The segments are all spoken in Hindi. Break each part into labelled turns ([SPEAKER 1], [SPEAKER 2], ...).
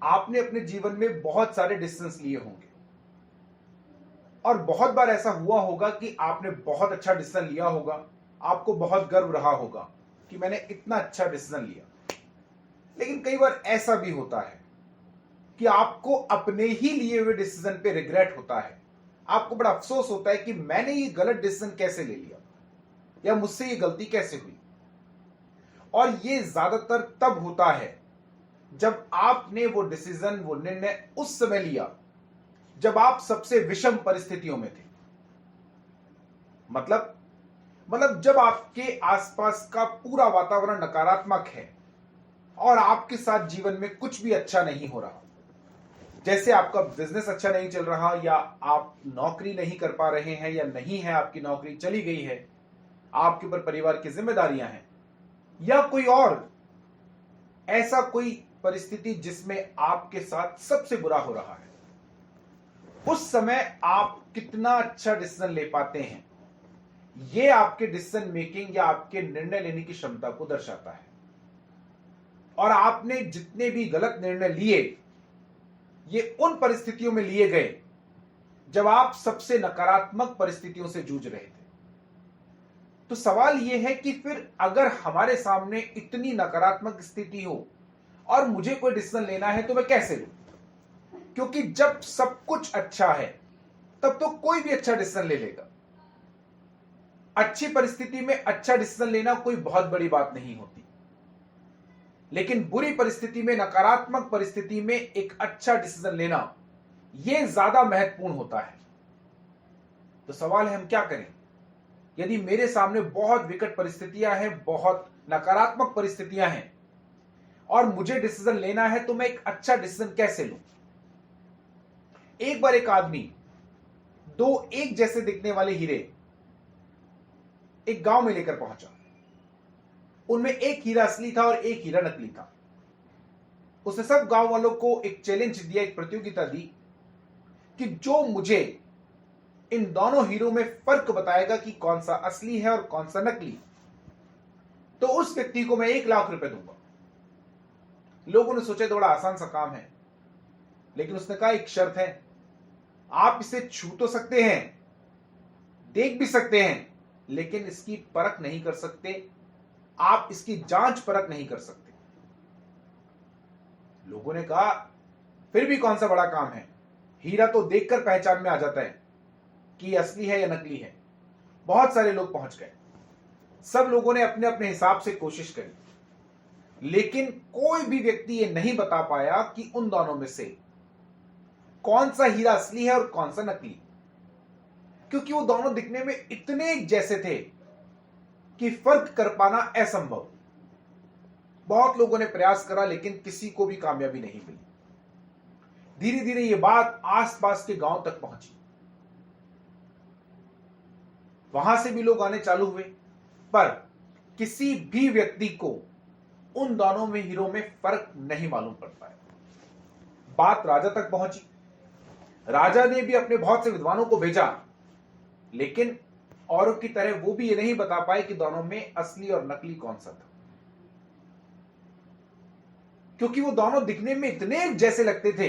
[SPEAKER 1] आपने अपने जीवन में बहुत सारे डिसीजंस लिए होंगे और बहुत बार ऐसा हुआ होगा कि आपने बहुत अच्छा डिसीजन लिया होगा, आपको बहुत गर्व रहा होगा कि मैंने इतना अच्छा डिसीजन लिया। लेकिन कई बार ऐसा भी होता है कि आपको अपने ही लिए हुए डिसीजन पे रिग्रेट होता है, आपको बड़ा अफसोस होता है कि मैंने ये गलत डिसीजन कैसे ले लिया या मुझसे ये गलती कैसे हुई। और ये ज्यादातर तब होता है जब आपने वो डिसीजन, वो निर्णय उस समय लिया जब आप सबसे विषम परिस्थितियों में थे। मतलब जब आपके आसपास का पूरा वातावरण नकारात्मक है और आपके साथ जीवन में कुछ भी अच्छा नहीं हो रहा, जैसे आपका बिजनेस अच्छा नहीं चल रहा, या आप नौकरी नहीं कर पा रहे हैं, या नहीं है आपकी नौकरी चली गई है, आपके ऊपर परिवार की जिम्मेदारियां हैं, या कोई और ऐसा कोई परिस्थिति जिसमें आपके साथ सबसे बुरा हो रहा है। उस समय आप कितना अच्छा डिसीजन ले पाते हैं, यह आपके डिसीजन मेकिंग या आपके निर्णय लेने की क्षमता को दर्शाता है। और आपने जितने भी गलत निर्णय लिए, ये उन परिस्थितियों में लिए गए जब आप सबसे नकारात्मक परिस्थितियों से जूझ रहे थे। तो सवाल यह है कि फिर अगर हमारे सामने इतनी नकारात्मक स्थिति हो और मुझे कोई डिसीजन लेना है तो मैं कैसे लूं? क्योंकि जब सब कुछ अच्छा है तब तो कोई भी अच्छा डिसीजन ले लेगा। अच्छी परिस्थिति में अच्छा डिसीजन लेना कोई बहुत बड़ी बात नहीं होती, लेकिन बुरी परिस्थिति में, नकारात्मक परिस्थिति में एक अच्छा डिसीजन लेना यह ज्यादा महत्वपूर्ण होता है। तो सवाल है हम क्या करें? यदि मेरे सामने बहुत विकट परिस्थितियां हैं, बहुत नकारात्मक परिस्थितियां हैं और मुझे डिसीजन लेना है तो मैं एक अच्छा डिसीजन कैसे लूं? एक बार एक आदमी दो एक जैसे दिखने वाले हीरे एक गांव में लेकर पहुंचा। उनमें एक हीरा असली था और एक हीरा नकली था। उसने सब गांव वालों को एक चैलेंज दिया, एक प्रतियोगिता दी कि जो मुझे इन दोनों हीरो में फर्क बताएगा कि कौन सा असली है और कौन सा नकली, तो उस व्यक्ति को मैं 1 लाख रुपए दूंगा। लोगों ने सोचा तो बड़ा आसान सा काम है, लेकिन उसने कहा एक शर्त है, आप इसे छू तो सकते हैं, देख भी सकते हैं, लेकिन इसकी परख नहीं कर सकते, आप इसकी जांच परख नहीं कर सकते। लोगों ने कहा फिर भी कौन सा बड़ा काम है, हीरा तो देखकर पहचान में आ जाता है कि ये असली है या नकली है। बहुत सारे लोग पहुंच गए, सब लोगों ने अपने अपने हिसाब से कोशिश करी, लेकिन कोई भी व्यक्ति ये नहीं बता पाया कि उन दोनों में से कौन सा हीरा असली है और कौन सा नकली, क्योंकि वो दोनों दिखने में इतने एक जैसे थे कि फर्क कर पाना असंभव। बहुत लोगों ने प्रयास करा, लेकिन किसी को भी कामयाबी नहीं मिली। धीरे धीरे ये बात आसपास के गांव तक पहुंची, वहां से भी लोग आने चालू हुए, पर किसी भी व्यक्ति को उन दोनों में हीरो में फर्क नहीं मालूम पड़ पाया। बात राजा तक पहुंची। राजा ने भी अपने बहुत से विद्वानों को भेजा, लेकिन औरों की तरह वो भी ये नहीं बता पाए कि दोनों में असली और नकली कौन सा था, क्योंकि वो दोनों दिखने में इतने जैसे लगते थे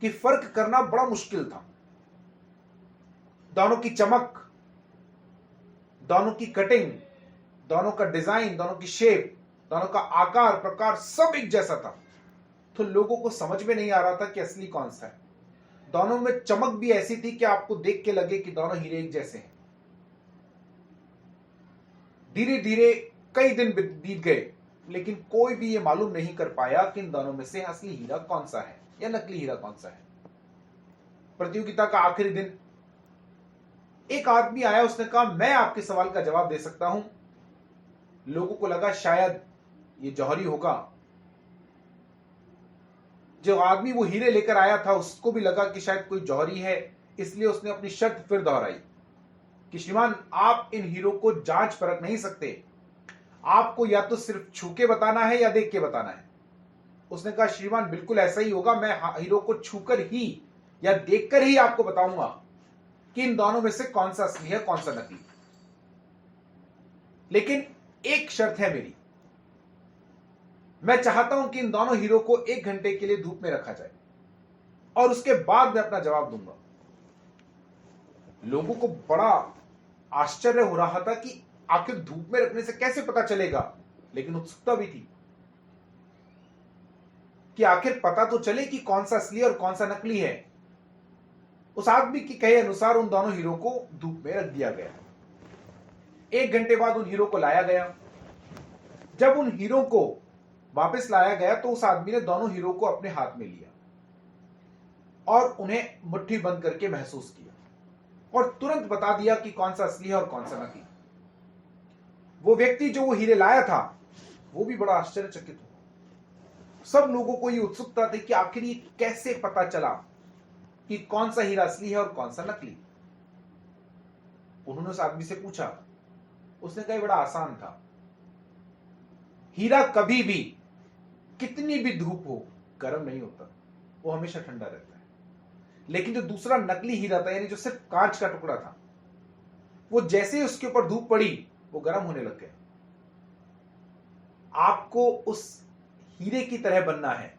[SPEAKER 1] कि फर्क करना बड़ा मुश्किल था। दोनों की चमक, दोनों की कटिंग, दोनों का डिजाइन, दोनों की शेप, दोनों का आकार प्रकार सब एक जैसा था। तो लोगों को समझ में नहीं आ रहा था कि असली कौन सा है। दोनों में चमक भी ऐसी थी कि आपको देख के लगे कि दोनों हीरे एक जैसे हैं। धीरे धीरे कई दिन बीत गए, लेकिन कोई भी ये मालूम नहीं कर पाया कि इन दोनों में से असली हीरा कौन सा है या नकली हीरा कौन सा है। प्रतियोगिता का आखिरी दिन एक आदमी आया, उसने कहा मैं आपके सवाल का जवाब दे सकता हूं। लोगों को लगा शायद ये जौहरी होगा। जो आदमी वो हीरे लेकर आया था उसको भी लगा कि शायद कोई जौहरी है, इसलिए उसने अपनी शर्त फिर दोहराई कि श्रीमान आप इन हीरो को जांच परख नहीं सकते, आपको या तो सिर्फ छू के बताना है या देख के बताना है। उसने कहा श्रीमान बिल्कुल ऐसा ही होगा, मैं हीरो को छूकर ही या देखकर ही आपको बताऊंगा कि इन दोनों में से कौन सा असली है कौन सा नकली। लेकिन एक शर्त है मेरी, मैं चाहता हूं कि इन दोनों हीरो को 1 घंटे के लिए धूप में रखा जाए और उसके बाद मैं अपना जवाब दूंगा। लोगों को बड़ा आश्चर्य हो रहा था कि आखिर धूप में रखने से कैसे पता चलेगा, लेकिन उत्सुकता भी थी कि आखिर पता तो चले कि कौन सा असली और कौन सा नकली है। उस आदमी के कहे अनुसार उन दोनों हीरो को धूप में रख दिया गया। 1 घंटे बाद उन हीरो को लाया गया। जब उन हीरो को वापस लाया गया तो उस आदमी ने दोनों हीरो को अपने हाथ में लिया और उन्हें मुट्ठी बंद करके महसूस किया और तुरंत बता दिया कि कौन सा असली है और कौन सा नकली। वो व्यक्ति जो वो हीरे लाया था वो भी बड़ा आश्चर्यचकित हुआ। सब लोगों को ये उत्सुकता थी कि आखिर ये कैसे पता चला कि कौन सा हीरा असली है और कौन सा नकली। उन्होंने उस आदमी से पूछा। उसने कहा बड़ा आसान था, हीरा कभी भी कितनी भी धूप हो गर्म नहीं होता, वो हमेशा ठंडा रहता है। लेकिन जो दूसरा नकली हीरा था, यानी जो सिर्फ कांच का टुकड़ा था, वो जैसे ही उसके ऊपर धूप पड़ी वो गर्म होने लग गया। आपको उस हीरे की तरह बनना है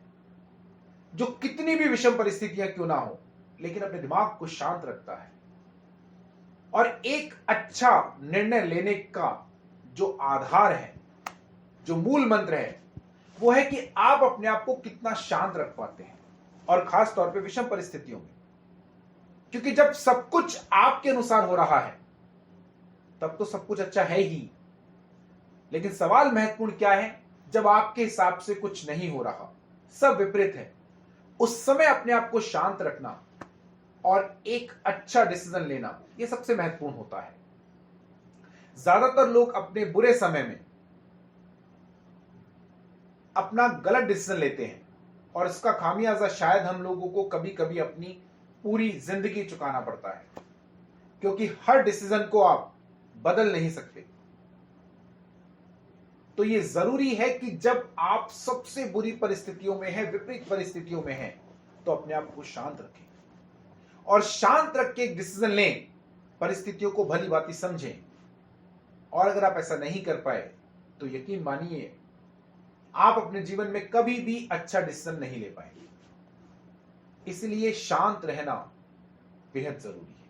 [SPEAKER 1] जो कितनी भी विषम परिस्थितियां क्यों ना हो, लेकिन अपने दिमाग को शांत रखता है। और एक अच्छा निर्णय लेने का जो आधार है, जो मूल मंत्र है, वो है कि आप अपने आप को कितना शांत रख पाते हैं, और खास तौर पे विषम परिस्थितियों में। क्योंकि जब सब कुछ आपके अनुसार हो रहा है तब तो सब कुछ अच्छा है ही, लेकिन सवाल महत्वपूर्ण क्या है, जब आपके हिसाब से कुछ नहीं हो रहा, सब विपरीत है, उस समय अपने आप को शांत रखना और एक अच्छा डिसीजन लेना, यह सबसे महत्वपूर्ण होता है। ज्यादातर लोग अपने बुरे समय में अपना गलत डिसीजन लेते हैं और इसका खामियाजा शायद हम लोगों को कभी कभी अपनी पूरी जिंदगी चुकाना पड़ता है, क्योंकि हर डिसीजन को आप बदल नहीं सकते। तो यह जरूरी है कि जब आप सबसे बुरी परिस्थितियों में हैं, विपरीत परिस्थितियों में हैं, तो अपने आप को शांत रखें और शांत रख के एक डिसीजन लें, परिस्थितियों को भली भांति समझें। और अगर आप ऐसा नहीं कर पाए तो यकीन मानिए आप अपने जीवन में कभी भी अच्छा डिसीजन नहीं ले पाएंगे। इसलिए शांत रहना बेहद जरूरी है।